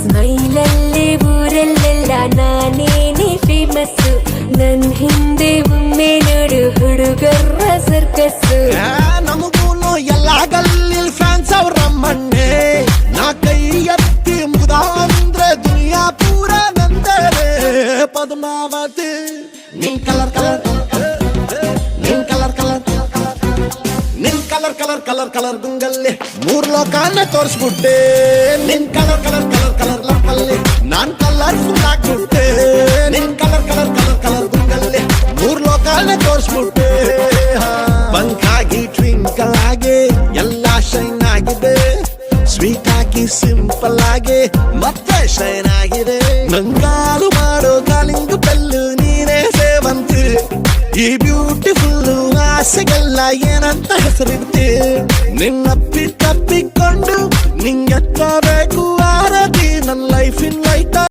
ಸ್ಮೈಲಲ್ಲಿ ಊರಲ್ಲೆಲ್ಲ ನಾನೇನೇ ಫೇಮಸ್. ನನ್ ಹಿಂದೆ ಒಮ್ಮೆ ನೋಡು ಹುಡುಗರ ಸರ್ಕಸ್. ನಮಗೂನು ಎಲ್ಲ ಗಲ್ಲಿ ಫ್ಯಾನ್ಸ್ ಅವ್ರ ಮಣ್ಣೆ. ನಾ ಕೈ ಎತ್ತಿ ಮುಗ್ದ ಅಂದ್ರೆ ದುನಿಯಾ ಪೂರ ನಂದರೆ. ಪದ್ಮಾವತಿ ನಿನ್ ಕಲರ್ ಕಲರ್ ನಿನ್ ಕಲರ್ ಕಲರ್ ನಿನ್ ಕಲರ್ ಕಲರ್ ಕಲರ್ ಕಲರ್ ಗುಂಗಲ್ಲಿ 3 ಲೋಕಾನ ತೋರಿಸ್ಬಿಟ್ಟೆ. ನಿನ್ ಕಲರ್ ಕಲರ್ ಕಲರ್ ಕಲರ್ ಲಪ್ಪಲ್ಲಿ ನಾನ್ ಕಲರ್ಫುಲ್ ಆಗ್ಬಿಟ್ಟೆ. ನಿನ್ ಕಲರ್ ಕಲರ್ ಕಲರ್ ಕಲರ್ ಗುಂಗಲ್ಲಿ 3 ಲೋಕಾನ ತೋರಿಸ್ಬಿಟ್ಟೆ. ಬಂಕಾಗಿ ಟ್ವಿಂಕಲ್ ಆಗಿ ಎಲ್ಲ ಶೈನ್ ಆಗಿದೆ. ಸ್ವೀಟ್ ಆಗಿ ಸಿಂಪಲ್ ಆಗಿ ಮತ್ತೆ ಶೈನ್ ಆಗಿದೆ. ನಂಗಾರು ಮಾಡೋ ಕಾಲಿಂಗ್ ಬೆಲ್ಲು ನೀನೇ ಸೇವಂತಿ. ಈ ಬ್ಯೂಟಿಫುಲ್ ಆಸೆಗೆಲ್ಲ ಏನಂತ ಹೆಸರಿಡ್ತಿ. ನಿನ್ನಪ್ಪಿ ತಪ್ಪಿಕೊಂಡು ನಿಂಗೆತ್ತಬೇಕು ಆರತಿ ನನ್ನ ಲೈಫಿನ